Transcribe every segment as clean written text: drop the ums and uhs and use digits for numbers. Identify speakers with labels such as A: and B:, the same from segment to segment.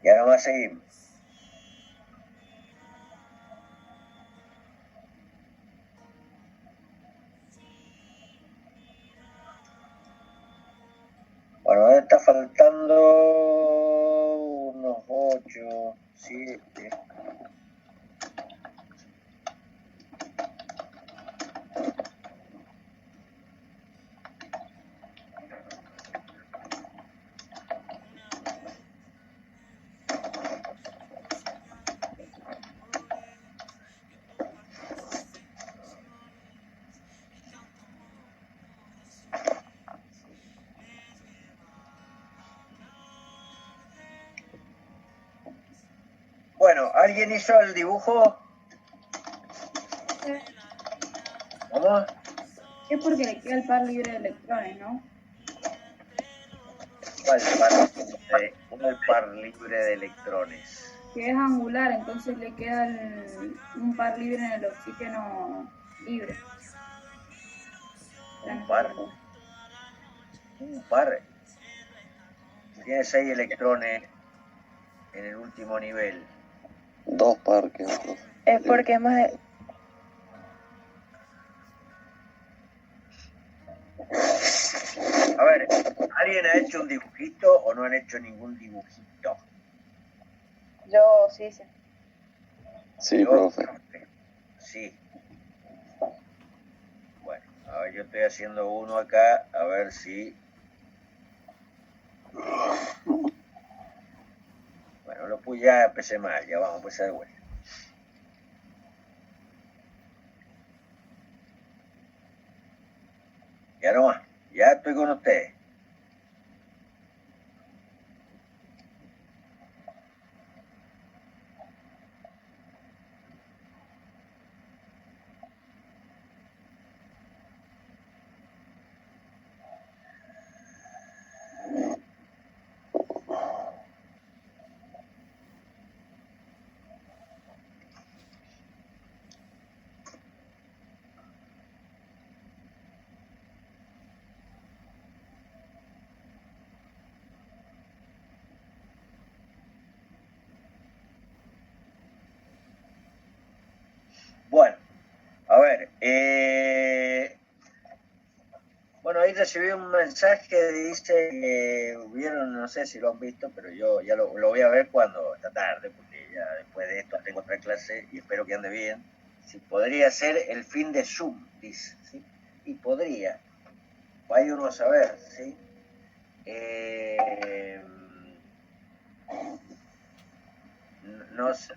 A: Ya nomás seguimos. Bueno, ahora está faltando unos 8, 7. Bueno, ¿alguien hizo el dibujo? ¿Vamos?
B: Es porque le queda el par libre de electrones, ¿no?
A: ¿Cuál par? El par libre de electrones.
B: Que es angular, entonces le queda un par libre en el oxígeno libre.
A: Un par. Un par. Tiene 6 electrones en el último nivel.
C: 2 parques.
D: Es porque es más de...
A: A ver, ¿alguien ha hecho un dibujito o no han hecho ningún dibujito?
D: Yo sí, sí.
C: Sí, profe.
A: Sí. Bueno, a ver, yo estoy haciendo uno acá, a ver si... Bueno, ya empecé mal, ya vamos a empezar de vuelta. Ya nomás, ya estoy con ustedes. Bueno, a ver, bueno, ahí recibí un mensaje que dice que hubieron, no sé si lo han visto, pero yo ya lo voy a ver cuando, esta tarde, porque ya después de esto tengo otra clase y espero que ande bien. Si podría ser el fin de Zoom, dice, ¿sí? Y podría, vaya uno a saber, ¿sí? No sé.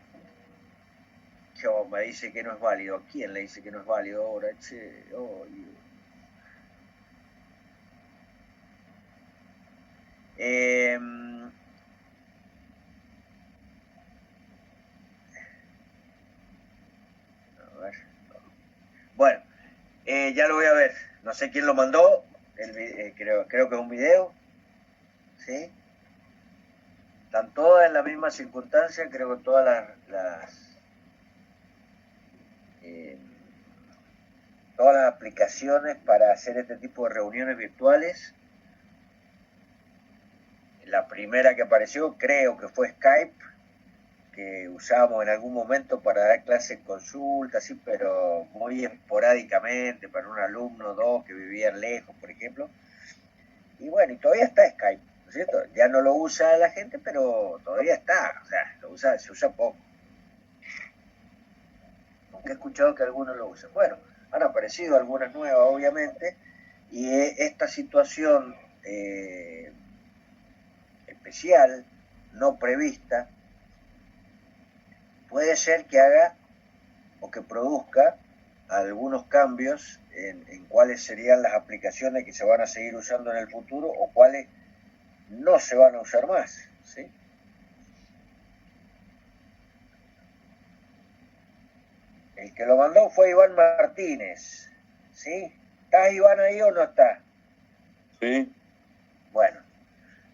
A: Me dice que no es válido. ¿A quién le dice que no es válido ahora? Che, oh, a ver. Bueno, ya lo voy a ver. No sé quién lo mandó. Creo que es un video. ¿Sí? Están todas en la misma circunstancia. Creo que todas todas las aplicaciones para hacer este tipo de reuniones virtuales. La primera que apareció creo que fue Skype, que usamos en algún momento para dar clases consultas, sí, pero muy esporádicamente para un alumno o dos que vivían lejos, por ejemplo. Y bueno, y todavía está Skype, ¿no es cierto? Ya no lo usa la gente, pero todavía está, o sea, se usa poco. Aunque he escuchado que algunos lo usan. Bueno, han aparecido algunas nuevas, obviamente, y esta situación especial, no prevista, puede ser que haga o que produzca algunos cambios en cuáles serían las aplicaciones que se van a seguir usando en el futuro o cuáles no se van a usar más, ¿sí? El que lo mandó fue Iván Martínez, ¿sí? ¿Estás, Iván, ahí o no estás?
C: Sí.
A: Bueno,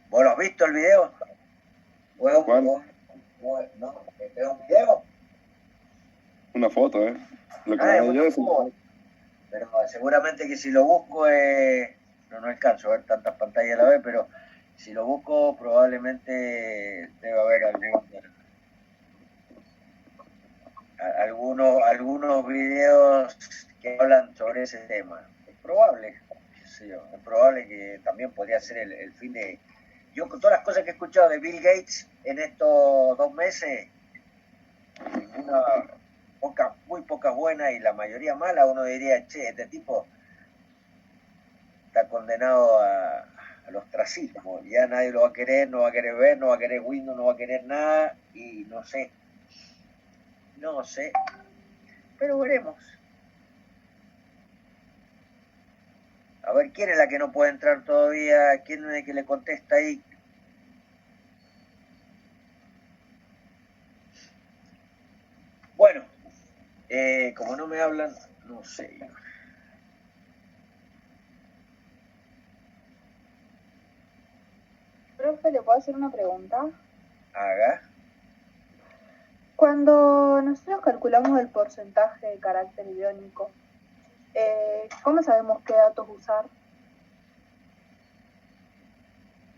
A: ¿vos lo has visto el video?
C: ¿Cuál?
A: No, ¿es un video?
C: Una foto, Lo que
A: Es
C: yo
A: una foto. Pero seguramente que si lo busco, no alcanzo a ver tantas pantallas a la vez, pero Si lo busco, probablemente debe haber algunos videos que hablan sobre ese tema. Es probable, qué sé yo, es probable que también podría ser el fin de... Yo con todas las cosas que he escuchado de Bill Gates en estos 2 meses, muy pocas buenas y la mayoría malas, uno diría, che, este tipo está condenado al ostracismo, ya nadie lo va a querer, no va a querer ver, no va a querer Windows, no va a querer nada, y no sé, pero veremos. A ver, ¿quién es la que no puede entrar todavía? ¿Quién es el que le contesta ahí? Bueno, como no me hablan, no sé.
D: Profe, ¿le puedo hacer una pregunta?
A: Haga.
D: Cuando nosotros calculamos el porcentaje de carácter iónico, ¿cómo sabemos qué datos usar?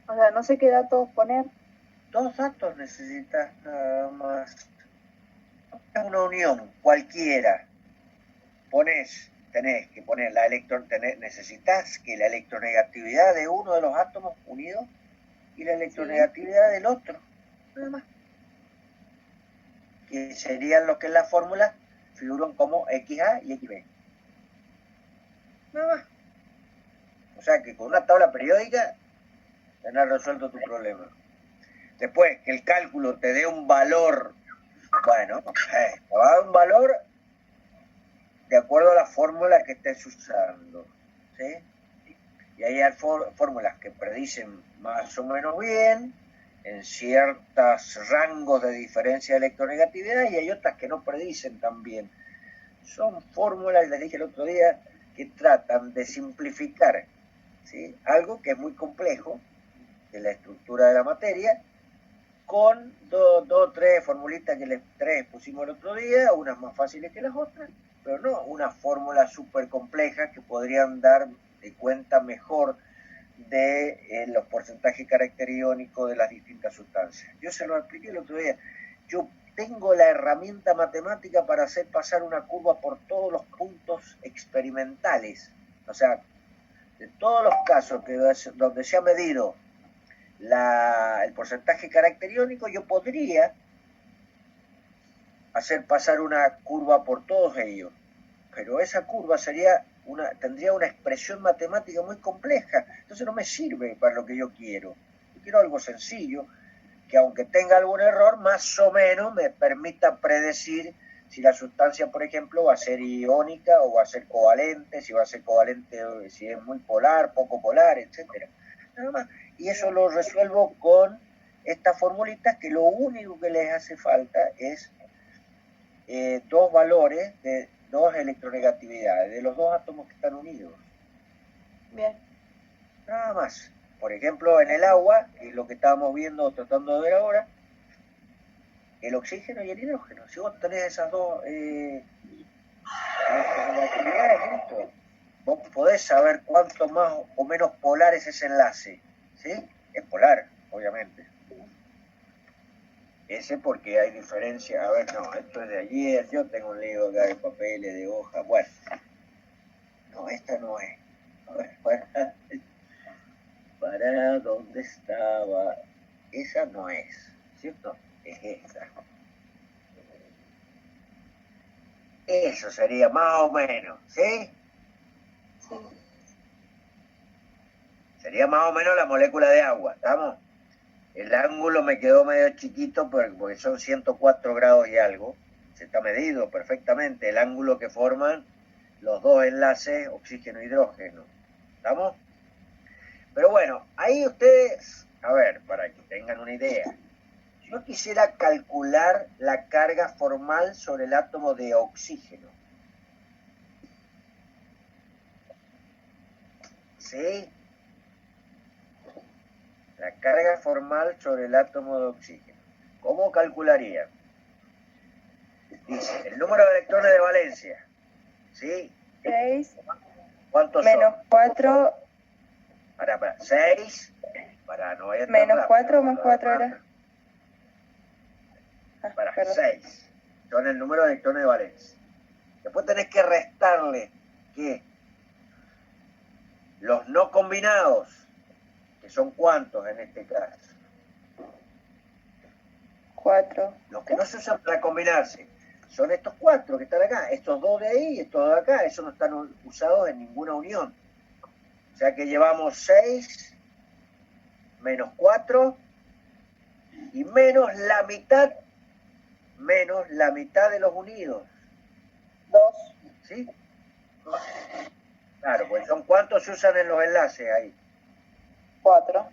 D: O sea, no sé qué datos poner.
A: 2 datos necesitas nada más. Es una unión cualquiera. Tenés que poner necesitas que la electronegatividad de uno de los átomos unidos y la electronegatividad del otro. Nada más. Que serían los que en la fórmula figuran como XA y XB. Nada más. O sea que con una tabla periódica tenés resuelto tu problema. Después, que el cálculo te dé un valor, bueno, te va a dar un valor de acuerdo a la fórmula que estés usando, ¿sí? Y ahí hay fórmulas que predicen más o menos bien, en ciertos rangos de diferencia de electronegatividad, y hay otras que no predicen tan bien. Son fórmulas, les dije el otro día, que tratan de simplificar, ¿sí?, algo que es muy complejo, de la estructura de la materia, con dos o tres formulitas que les pusimos el otro día, unas más fáciles que las otras, pero no unas fórmulas súper complejas que podrían dar de cuenta mejor de los porcentajes caracteriónicos de las distintas sustancias. Yo se lo expliqué el otro día. Yo tengo la herramienta matemática para hacer pasar una curva por todos los puntos experimentales. O sea, de todos los casos donde se ha medido el porcentaje caracteriónico, yo podría hacer pasar una curva por todos ellos, pero esa curva tendría una expresión matemática muy compleja, entonces no me sirve para lo que yo quiero. Yo quiero algo sencillo, que aunque tenga algún error, más o menos me permita predecir si la sustancia, por ejemplo, va a ser iónica o va a ser covalente, si va a ser covalente, si es muy polar, poco polar, etcétera. Nada más. Y eso lo resuelvo con estas formulitas, que lo único que les hace falta es 2 valores de 2 electronegatividades de los 2 átomos que están unidos.
D: Bien.
A: Nada más. Por ejemplo, en el agua, que es lo que estábamos viendo, tratando de ver ahora, el oxígeno y el hidrógeno. Si vos tenés esas 2 electronegatividades, listo, vos podés saber cuánto más o menos polar es ese enlace. ¿Sí? Es polar, obviamente. Ese porque hay diferencia. A ver, no, esto es de ayer. Yo tengo un lío acá de papeles, de hoja. Bueno. No, esta no es. A ver, para dónde estaba. Esa no es, ¿cierto? Es esta. Eso sería más o menos, ¿sí?
D: Sí.
A: Sería más o menos la molécula de agua, ¿estamos? El ángulo me quedó medio chiquito porque son 104 grados y algo. Se está medido perfectamente el ángulo que forman los 2 enlaces oxígeno-hidrógeno. ¿Estamos? Pero bueno, ahí ustedes, a ver, para que tengan una idea. Yo quisiera calcular la carga formal sobre el átomo de oxígeno. ¿Sí? La carga formal sobre el átomo de oxígeno. ¿Cómo calcularía? Dice, el número de electrones de valencia. ¿Sí?
D: 6.
A: ¿Cuántos
D: menos
A: son?
D: 4.
A: Para. 6. Para no vaya
D: ¿Menos 4 o más 4 era?
A: Para 6. Son el número de electrones de valencia. Después tenés que restarle que los no combinados, que son ¿cuántos en este caso?
D: 4.
A: Los que no se usan para combinarse son estos 4 que están acá, estos 2 de ahí y estos de acá. Esos no están usados en ninguna unión. O sea que llevamos 6 menos 4 y menos la mitad de los unidos.
D: 2.
A: ¿Sí? Claro, pues son ¿cuántos se usan en los enlaces ahí?
D: 4.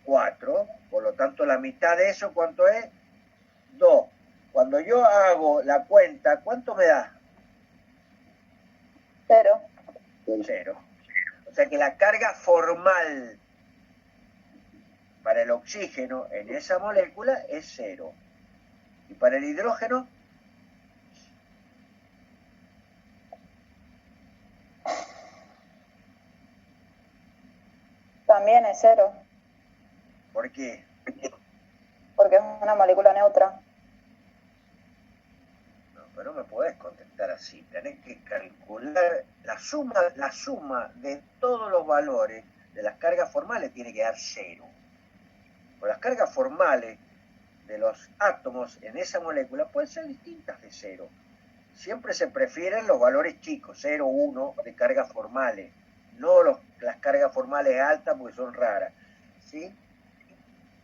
A: 4, por lo tanto la mitad de eso, ¿cuánto es? 2. Cuando yo hago la cuenta, ¿cuánto me da?
D: 0.
A: 0. O sea que la carga formal para el oxígeno en esa molécula es 0. Y para el hidrógeno,
D: También es 0.
A: ¿por qué?
D: Porque es una molécula neutra.
A: No, pero no me podés contestar así. Tenés que calcular la suma de todos los valores de las cargas formales tiene que dar 0. O las cargas formales de los átomos en esa molécula pueden ser distintas de 0. Siempre se prefieren los valores chicos, 0, 1 de cargas formales, no las cargas formales altas porque son raras, ¿sí?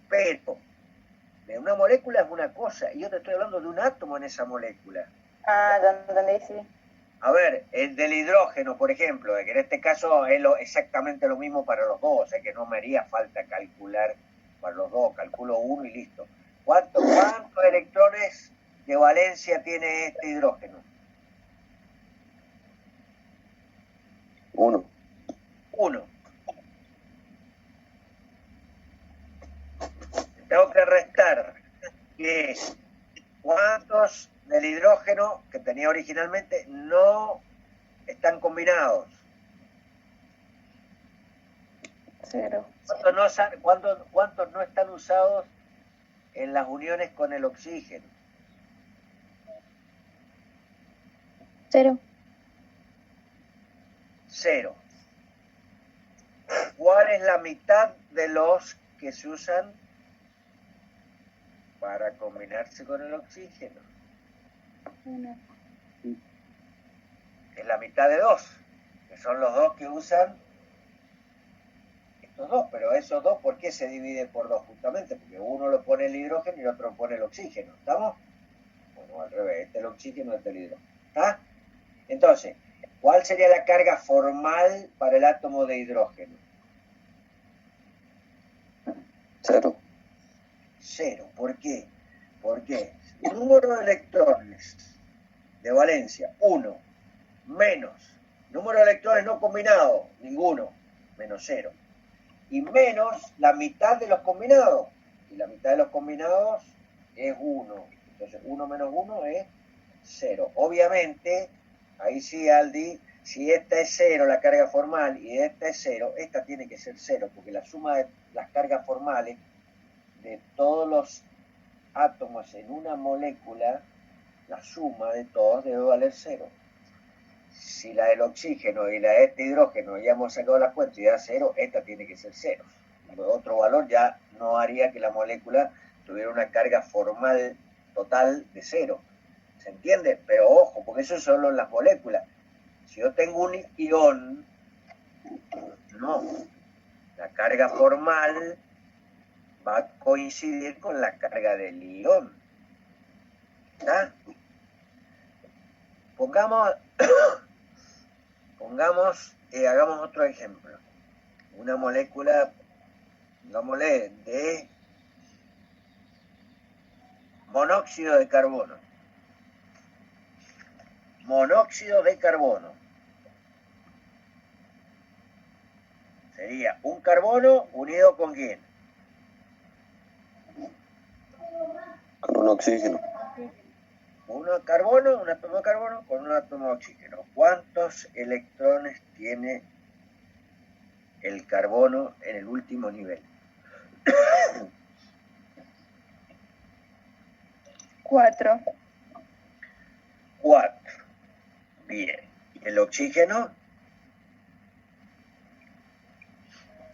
A: Pero de una molécula es una cosa y yo te estoy hablando de un átomo en esa molécula.
D: Ah, ya entendí, sí.
A: A ver, el del hidrógeno, por ejemplo, que en este caso es exactamente lo mismo para los dos, o sea que no me haría falta calcular para los dos, calculo 1 y listo. ¿Cuántos electrones de valencia tiene este hidrógeno?
C: 1.
A: 1. Tengo que restar que cuántos del hidrógeno que tenía originalmente no están combinados.
D: 0.
A: ¿Cuántos no están usados en las uniones con el oxígeno?
D: 0.
A: 0. ¿Cuál es la mitad de los que se usan para combinarse con el oxígeno?
D: 1.
A: Es la mitad de 2, que son los 2 que usan estos 2, pero esos 2, ¿por qué se dividen por 2? Justamente porque uno lo pone el hidrógeno y el otro pone el oxígeno, ¿estamos? Bueno, al revés, este es el oxígeno y este es el hidrógeno, ¿está? Entonces, ¿cuál sería la carga formal para el átomo de hidrógeno?
C: 0.
A: 0. ¿Por qué? Porque el número de electrones de valencia, 1, menos número de electrones no combinados, ninguno, menos 0. Y menos la mitad de los combinados. Y la mitad de los combinados es 1. Entonces 1 menos 1 es 0. Obviamente, ahí sí, Aldi, si esta es 0, la carga formal, y esta es 0, esta tiene que ser 0, porque la suma de las cargas formales de todos los átomos en una molécula, la suma de todos debe valer 0. Si la del oxígeno y la de este hidrógeno ya hemos sacado la cuenta y da 0, esta tiene que ser 0. Otro valor ya no haría que la molécula tuviera una carga formal total de 0. ¿Se entiende? Pero ojo, porque eso es solo en las moléculas. Si yo tengo un ión, no. La carga formal va a coincidir con la carga del ión. ¿Está? Hagamos otro ejemplo. Una molécula, digámosle, de monóxido de carbono. Monóxido de carbono. Sería un carbono unido con ¿quién?
C: Con un oxígeno.
A: Un átomo de carbono con un átomo de oxígeno. ¿Cuántos electrones tiene el carbono en el último nivel?
B: Cuatro.
A: 4. Bien. ¿Y el oxígeno?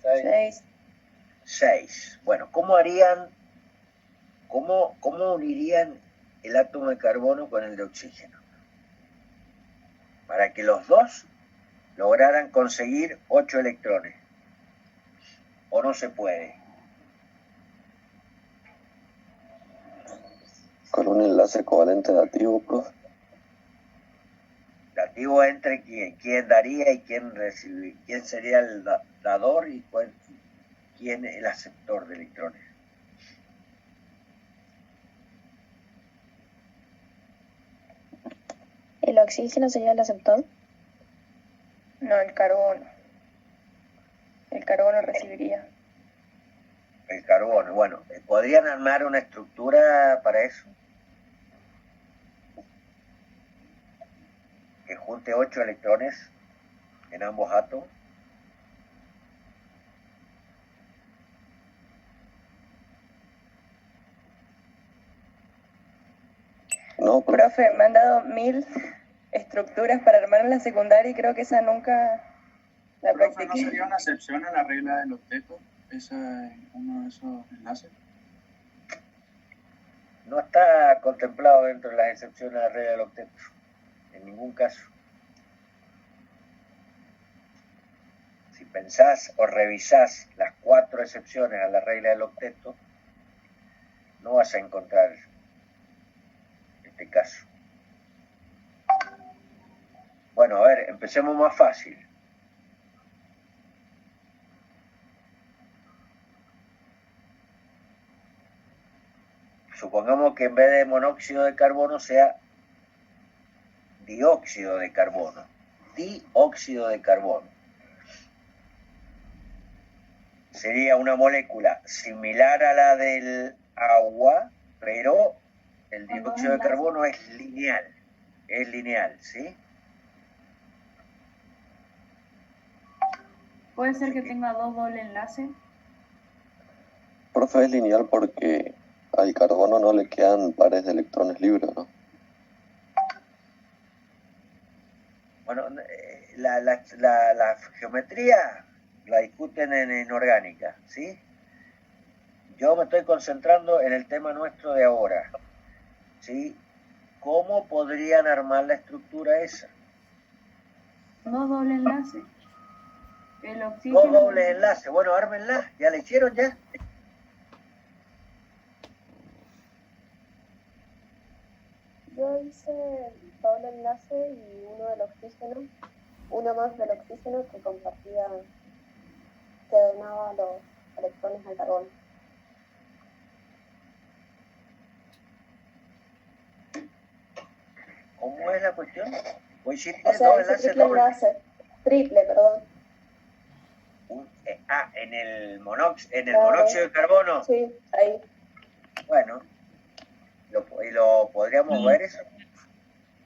B: 6.
A: 6. Bueno, ¿cómo harían, cómo unirían el átomo de carbono con el de oxígeno? Para que los dos lograran conseguir 8 electrones. ¿O no se puede?
C: Con un enlace covalente dativo, profe.
A: Dativo entre quién, quién daría y quién recibiría, quién sería el dador y quién el aceptor de electrones.
E: ¿El oxígeno sería el aceptor?
B: No, el carbono. El carbono recibiría.
A: El carbono, bueno, ¿podrían armar una estructura para eso? Que junte 8 electrones en ambos átomos.
C: No, profe.
B: Profe, me han dado 1000 estructuras para armar en la secundaria y creo que esa nunca la
F: Profe, ¿no
B: practiqué.
F: sería una excepción a la regla del octeto? Uno de esos enlaces.
A: No está contemplado dentro de las excepciones a la regla del octeto, en ningún caso. Si pensás o revisás las 4 excepciones a la regla del octeto, no vas a encontrar este caso. Bueno, a ver, empecemos más fácil. Supongamos que en vez de monóxido de carbono sea dióxido de carbono. Dióxido de carbono. Sería una molécula similar a la del agua, pero el dióxido de carbono es lineal. Es lineal, ¿sí?
B: ¿Puede ser que tenga 2 doble enlaces?
C: Profe, es lineal porque al carbono no le quedan pares de electrones libres, ¿no?
A: Bueno, la geometría la discuten en inorgánica, ¿sí? Yo me estoy concentrando en el tema nuestro de ahora, ¿sí? ¿Cómo podrían armar la estructura esa?
B: 2 doble enlaces. El oxígeno.
A: 2 dobles enlaces. Bueno, ármenla. ¿Ya la hicieron ya?
D: Yo hice doble enlace y uno del oxígeno, uno más del oxígeno que compartía, que donaba los electrones al carbono.
A: ¿Cómo es la cuestión? Hoy sí
D: O
A: tiene
D: sea,
A: dos
D: hice
A: enlaces
D: triple
A: dobles.
D: enlace, triple, perdón.
A: En el monóxido de carbono.
D: Sí, ahí.
A: Bueno, ¿lo podríamos ver eso?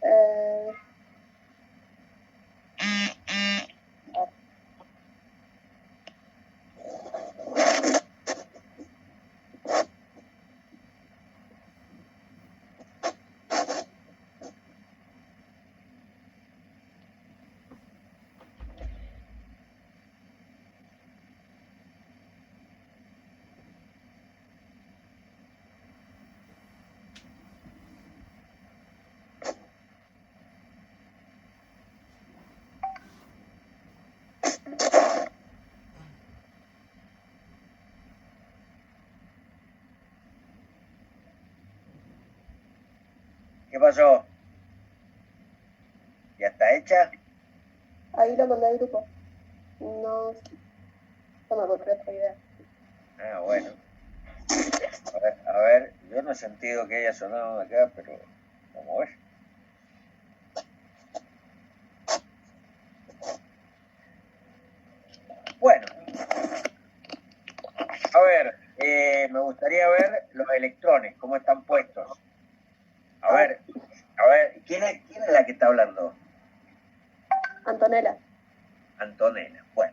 D: Eh,
A: ¿Qué pasó? ¿Ya está hecha?
D: ahí lo mandé al grupo. No se me ocurrió otra idea.
A: Ah, bueno. A ver, yo no he sentido que haya sonado acá, pero vamos a ver. Bueno, a ver, me gustaría ver los electrones, cómo están puestos. A ver, ¿quién es la que está hablando?
D: Antonella.
A: Antonella. Bueno,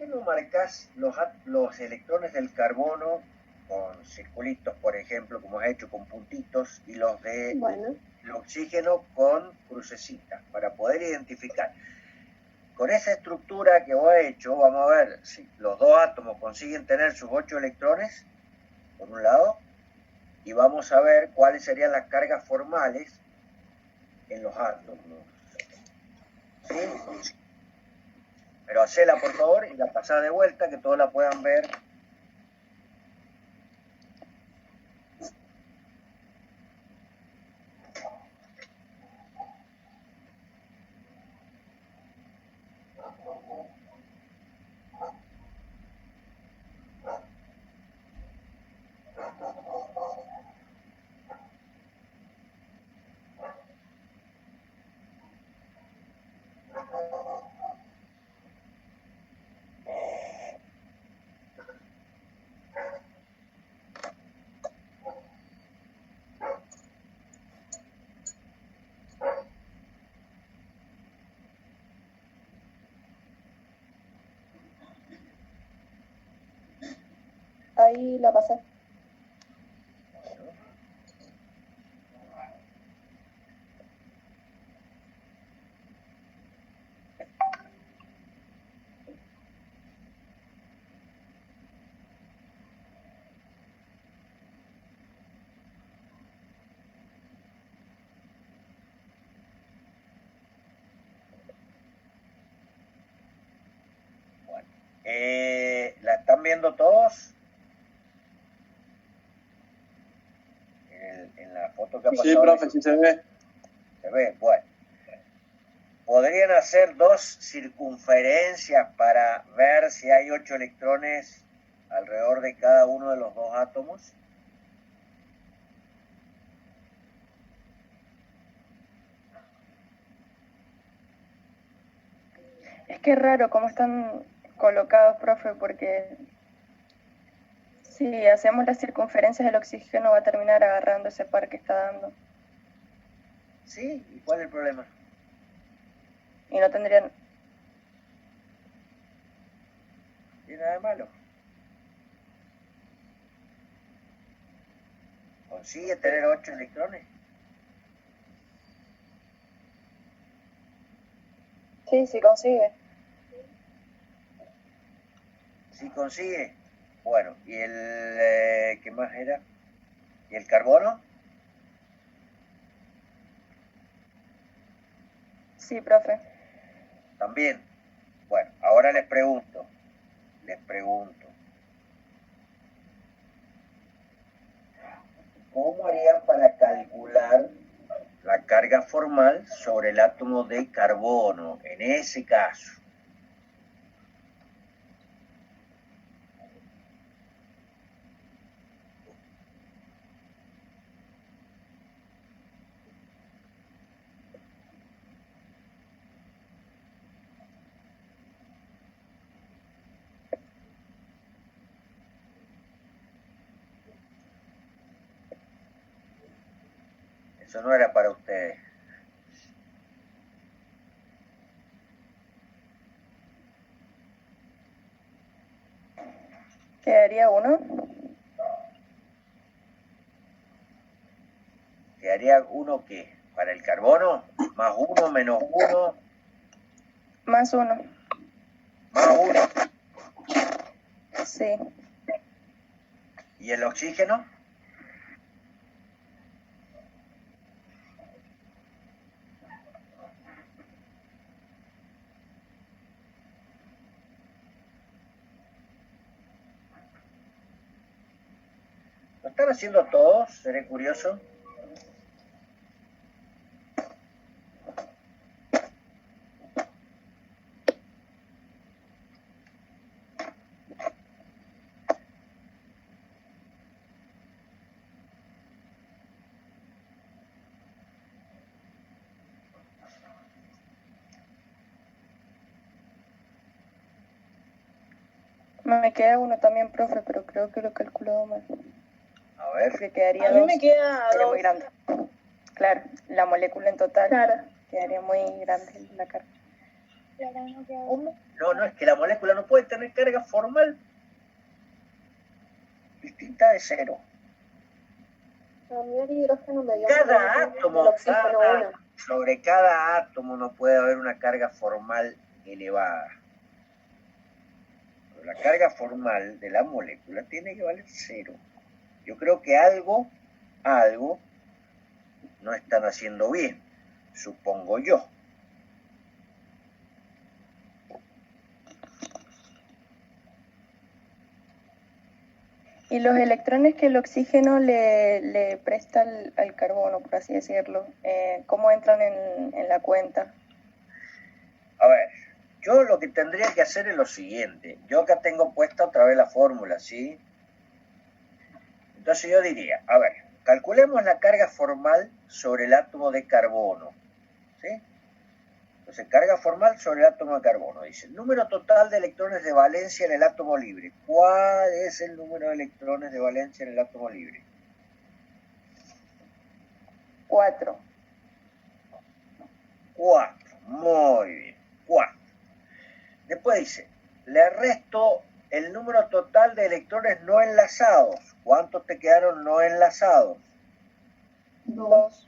A: qué no marcas los electrones del carbono con circulitos, por ejemplo, como has hecho con puntitos, y los de
D: Bueno,
A: el oxígeno con crucecitas, para poder identificar? Con esa estructura que vos has hecho, vamos a ver si los dos átomos consiguen tener sus 8 electrones, por un lado, y vamos a ver cuáles serían las cargas formales en los átomos. ¿Sí? Pero hacela, por favor, y la pasá de vuelta, que todos la puedan ver.
D: ahí la pasé.
A: ¿La están viendo todos? En la foto que ha pasado.
F: Sí, profe, sí se ve.
A: Se ve, bueno. Podrían hacer 2 circunferencias para ver si hay 8 electrones alrededor de cada uno de los 2 átomos.
E: Es que es raro cómo están colocados, profe, porque si hacemos las circunferencias, el oxígeno va a terminar agarrando ese par que está dando.
A: ¿Sí? ¿Y cuál es el problema?
E: Y no tendrían...
A: ¿Tiene nada de malo? ¿Consigue tener 8 electrones?
E: Sí, sí consigue.
A: ¿Sí consigue? Bueno, ¿y qué más era? ¿Y el carbono?
E: Sí, profe.
A: También. Bueno, ahora les pregunto. ¿Cómo harían para calcular la carga formal sobre el átomo de carbono en ese caso? Eso no era para ustedes.
E: ¿Quedaría uno?
A: ¿Quedaría uno qué? ¿Para el carbono? ¿Más 1, menos 1?
E: Más uno.
A: ¿Más 1?
E: Sí.
A: ¿Y el oxígeno? ¿Lo están haciendo todos? ¿Seré curioso?
E: Me queda uno también, profe, pero creo que lo he calculado mal.
A: A ver.
E: Porque quedaría
B: A mí
E: dos.
B: me queda
E: Sería
B: 2.
E: muy grande. Claro, la molécula en total
B: Claro.
E: quedaría muy grande la carga.
A: ¿Cómo? No, es que la molécula no puede tener carga formal distinta de cero.
D: A mí el hidrógeno me dio
A: Cada
D: el
A: átomo,
D: oxígeno 1.
A: sobre cada átomo no puede haber una carga formal elevada. Pero la carga formal de la molécula tiene que valer cero. Yo creo que algo no están haciendo bien, supongo yo.
E: Y los electrones que el oxígeno le presta al carbono, por así decirlo, ¿cómo entran en la cuenta?
A: A ver, yo lo que tendría que hacer es lo siguiente. Yo acá tengo puesta otra vez la fórmula, ¿sí? Entonces yo diría, a ver, calculemos la carga formal sobre el átomo de carbono, ¿sí? Entonces, carga formal sobre el átomo de carbono. Dice, el número total de electrones de valencia en el átomo libre. ¿Cuál es el número de electrones de valencia en el átomo libre?
E: 4.
A: 4. Muy bien. 4. Después dice, le resto el número total de electrones no enlazados. ¿Cuántos te quedaron no enlazados?
E: 2.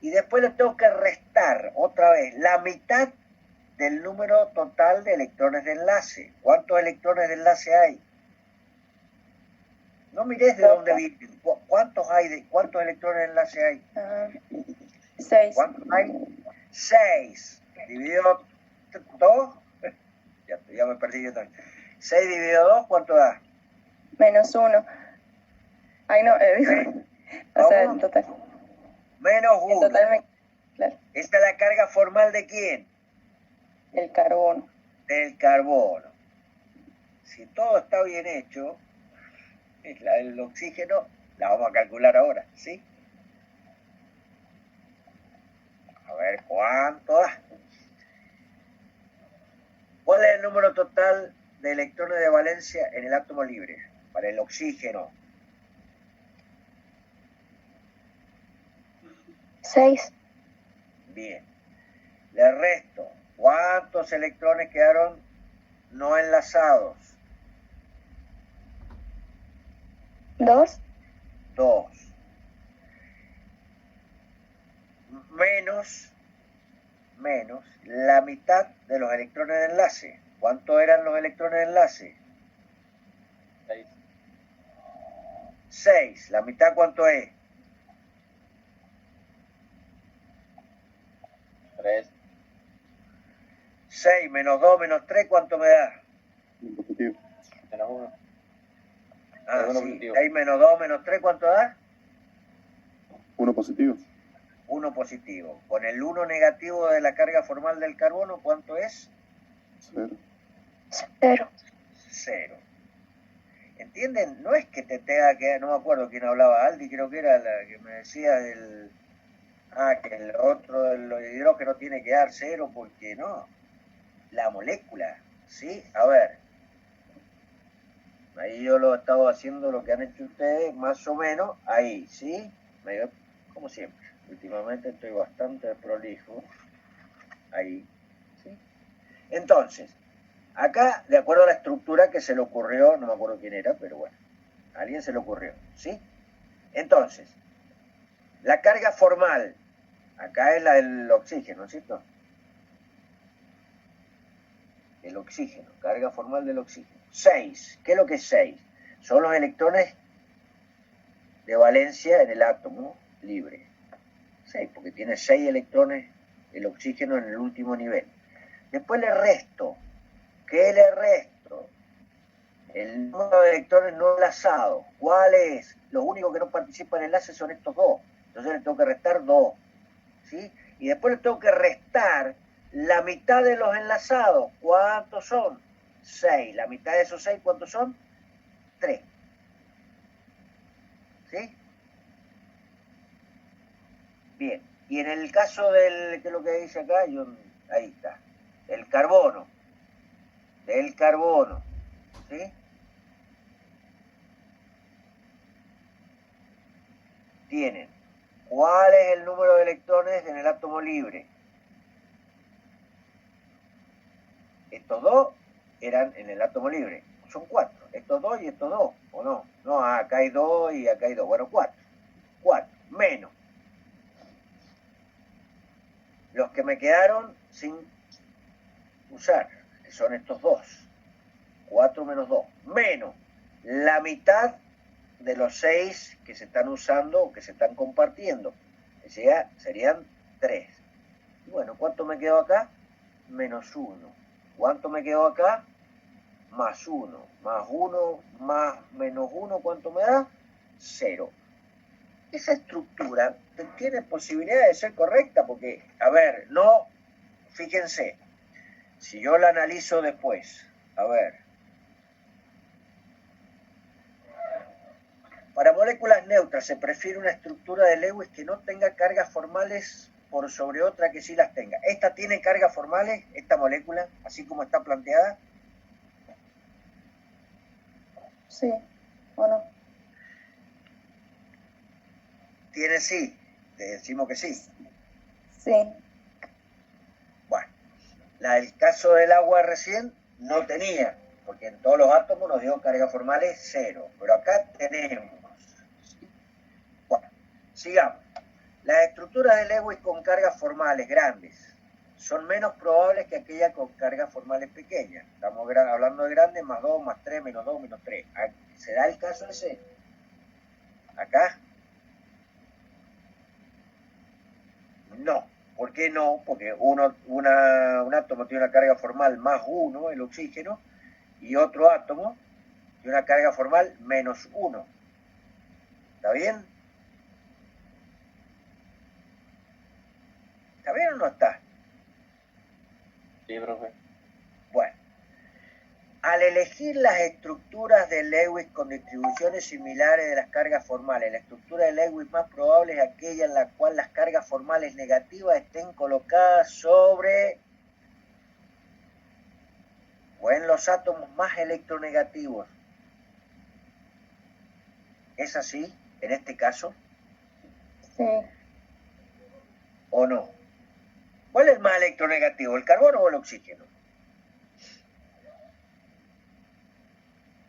A: Y después le tengo que restar otra vez la mitad del número total de electrones de enlace. ¿Cuántos electrones de enlace hay? No mires de dónde vienen. ¿Cuántos electrones de enlace hay?
E: 6.
A: ¿Cuántos hay? 6. Dividido 2. Ya me perdí yo también. 6 dividido 2, ¿cuánto da?
E: -1. Ay, no, o sea, en total.
A: Menos 1.
E: En total, claro.
A: ¿Esta es la carga formal de quién?
E: El carbono.
A: Del carbono. Si todo está bien hecho, el oxígeno la vamos a calcular ahora, ¿sí? A ver cuánto da. ¿Cuál es el número total de electrones de valencia en el átomo libre para el oxígeno?
D: 6.
A: Bien. Le resto. ¿Cuántos electrones quedaron no enlazados?
D: 2.
A: 2. Menos la mitad de los electrones de enlace. ¿Cuántos eran los electrones de enlace?
F: 6.
A: 6. ¿La mitad cuánto es?
F: 3.
A: 6 menos 2 menos 3, ¿cuánto me da?
C: Positivo.
F: Menos 1.
A: Ah,
F: Uno
A: sí.
F: positivo.
A: 6 menos 2 menos 3, ¿cuánto da?
C: 1 positivo.
A: 1 positivo. Con el 1 negativo de la carga formal del carbono, ¿cuánto es?
C: 0.
D: 0.
A: 0. ¿Entienden? No es que te tenga que... No me acuerdo quién hablaba, Aldi creo que era la que me decía del... que el otro, el hidrógeno tiene que dar 0 porque no. La molécula, ¿sí? A ver. Ahí yo lo he estado haciendo lo que han hecho ustedes, más o menos, ahí, ¿sí? Como siempre. Últimamente estoy bastante prolijo. Ahí, ¿sí? Entonces, acá, de acuerdo a la estructura que se le ocurrió, no me acuerdo quién era, pero bueno, a alguien se le ocurrió, ¿sí? Entonces, la carga formal, acá es la del oxígeno, ¿cierto? El oxígeno, carga formal del oxígeno. 6, ¿qué es lo que es 6? Son los electrones de valencia en el átomo libre. 6, porque tiene 6 electrones el oxígeno en el último nivel. Después le resto. ¿Qué le resto? El número de electrones no enlazados. ¿Cuál es? Los únicos que no participan en enlace son estos dos. Entonces le tengo que restar 2. ¿Sí? Y después le tengo que restar la mitad de los enlazados. ¿Cuántos son? 6. La mitad de esos 6, ¿cuántos son? 3. ¿Sí? Bien. Y en el caso del, ¿qué es lo que dice acá? Ahí está. El carbono. Del carbono. ¿Sí? Tienen. ¿Cuál es el número de electrones en el átomo libre? estos dos eran en el átomo libre. Son 4. Estos dos y estos dos, ¿o no? No, acá hay 2 y acá hay 2. Bueno, 4. 4. Menos. Los que me quedaron sin usar, que son estos dos. 4 menos 2. Menos la mitad de los 6 que se están usando o que se están compartiendo. O sea, serían 3. Y bueno, ¿cuánto me quedó acá? Menos 1. ¿Cuánto me quedó acá? Más 1. Más 1, más menos 1, ¿cuánto me da? 0. Esa estructura tiene posibilidad de ser correcta porque, a ver, no, fíjense, si yo la analizo después, a ver, para moléculas neutras se prefiere una estructura de Lewis que no tenga cargas formales por sobre otra que sí las tenga. ¿Esta tiene cargas formales, esta molécula, así como está planteada?
E: Sí, ¿o no?
A: Tiene sí, te decimos que sí.
E: Sí.
A: Bueno, el caso del agua recién no tenía, porque en todos los átomos nos dio cargas formales 0, pero acá tenemos. Bueno, sigamos. Las estructuras de Lewis con cargas formales grandes son menos probables que aquellas con cargas formales pequeñas. Estamos hablando de grandes, más 2, más 3, menos 2, menos 3. ¿Se da el caso ese? Acá. No. ¿Por qué no? Porque un átomo tiene una carga formal más 1, el oxígeno, y otro átomo tiene una carga formal menos 1. ¿Está bien? ¿Está bien o no está?
G: Sí, profe.
A: Bueno, al elegir las estructuras de Lewis con distribuciones similares de las cargas formales, la estructura de Lewis más probable es aquella en la cual las cargas formales negativas estén colocadas sobre o en los átomos más electronegativos. ¿Es así en este caso?
E: Sí.
A: ¿O no? ¿Cuál es el más electronegativo, el carbono o el oxígeno?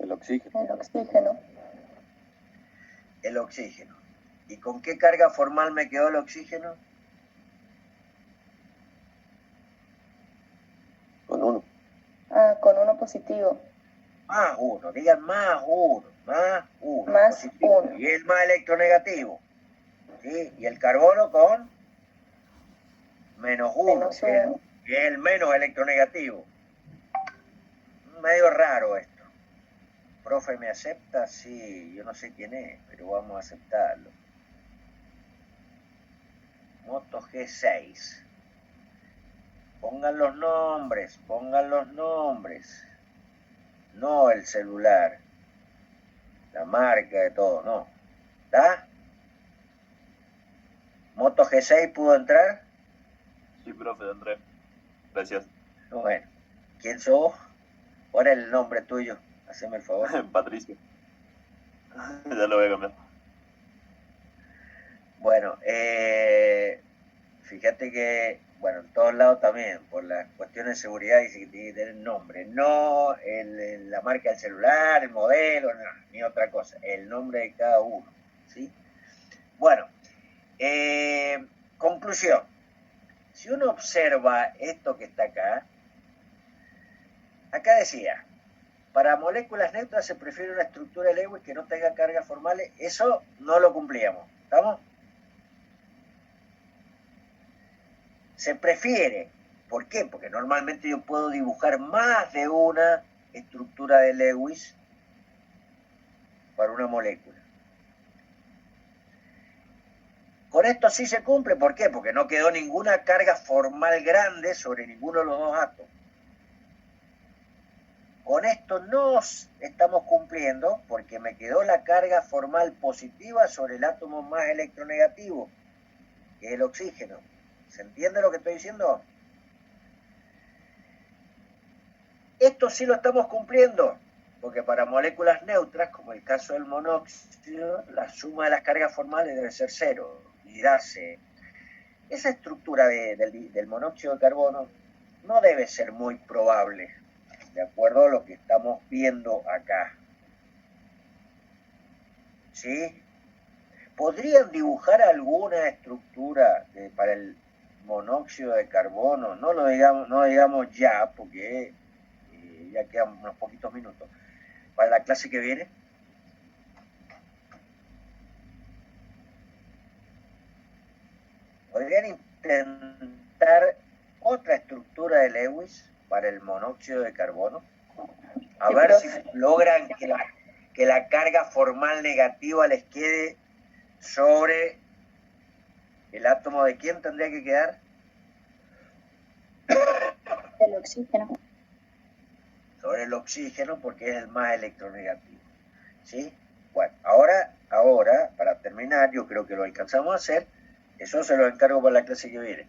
C: El oxígeno.
E: El oxígeno.
A: El oxígeno. ¿Y con qué carga formal me quedó el oxígeno?
C: Con 1.
E: Ah, con 1 positivo.
A: Más 1, digan más 1, más 1.
E: Más 1.
A: Y el más electronegativo. ¿Sí? Y el carbono con menos 1,
E: Menos 1.
A: que es el menos electronegativo. Medio raro esto. ¿Profe me acepta? Sí, yo no sé quién es, pero vamos a aceptarlo. Moto G6. Pongan los nombres, No el celular, la marca de todo, no. ¿Está? ¿Moto G6 pudo entrar?
G: Sí, profe, André. Gracias.
A: Bueno, ¿quién sos? ¿Cuál es el nombre tuyo? Haceme el favor.
G: Patricio. Ya lo voy a cambiar.
A: Bueno, fíjate que, bueno, en todos lados también, por las cuestiones de seguridad, dice que tiene que tener nombre. No la marca del celular, el modelo, no, ni otra cosa. El nombre de cada uno, ¿sí? Bueno, conclusión. Si uno observa esto que está acá decía, para moléculas neutras se prefiere una estructura de Lewis que no tenga cargas formales. Eso no lo cumplíamos, ¿estamos? Se prefiere. ¿Por qué? Porque normalmente yo puedo dibujar más de una estructura de Lewis para una molécula. Con esto sí se cumple. ¿Por qué? Porque no quedó ninguna carga formal grande sobre ninguno de los dos átomos. Con esto no estamos cumpliendo porque me quedó la carga formal positiva sobre el átomo más electronegativo, que es el oxígeno. ¿Se entiende lo que estoy diciendo? Esto sí lo estamos cumpliendo, porque para moléculas neutras, como el caso del monóxido, la suma de las cargas formales debe ser 0. Y darse. Esa estructura del monóxido de carbono no debe ser muy probable. de acuerdo a lo que estamos viendo acá. ¿Sí? ¿Podrían dibujar alguna estructura para el monóxido de carbono? No lo digamos ya, porque ya quedan unos poquitos minutos. Para la clase que viene. ¿Podrían intentar otra estructura de Lewis para el monóxido de carbono? A ver si logran que la carga formal negativa les quede sobre el átomo. ¿De quién tendría que quedar?
B: El oxígeno.
A: Sobre el oxígeno, porque es el más electronegativo. ¿Sí? Bueno, ahora, para terminar, yo creo que lo alcanzamos a hacer. Eso se lo encargo para la clase que viene.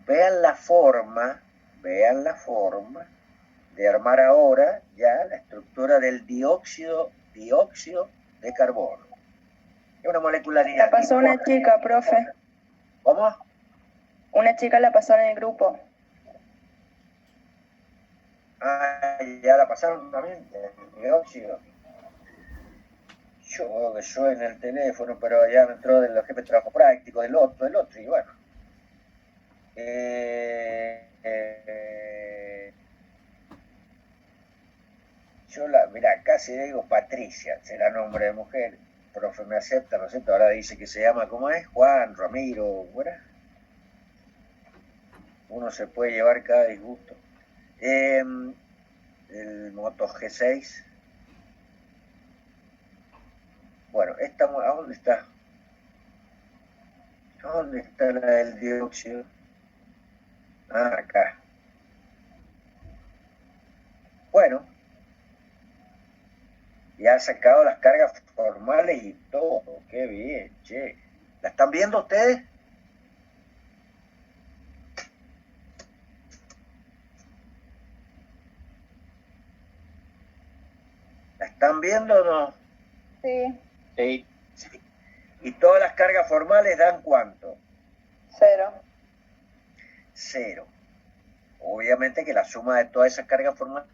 A: Vean la forma de armar ahora ya la estructura del dióxido de carbono. Es una molecularidad.
E: La pasó una chica, profe.
A: ¿Cómo?
E: Una chica la pasó en el grupo.
A: Ah, ya la pasaron también, el dióxido. Yo veo que yo en el teléfono, pero ya me entró del jefe de trabajo práctico, del otro, y bueno. Mirá, casi digo Patricia, será nombre de mujer. Profe, me acepta, ¿no es cierto? Ahora dice que se llama, ¿cómo es? Juan, Ramiro, ¿cómo era? Uno se puede llevar cada disgusto. El Moto G6. Bueno, ¿a dónde está? ¿A dónde está la del dióxido? Ah, acá. Bueno. Ya han sacado las cargas formales y todo. Qué bien, che. ¿La están viendo ustedes? ¿La están viendo o no?
E: Sí.
G: Sí.
A: Sí. ¿Y todas las cargas formales dan cuánto?
E: 0.
A: 0. Obviamente que la suma de todas esas cargas formales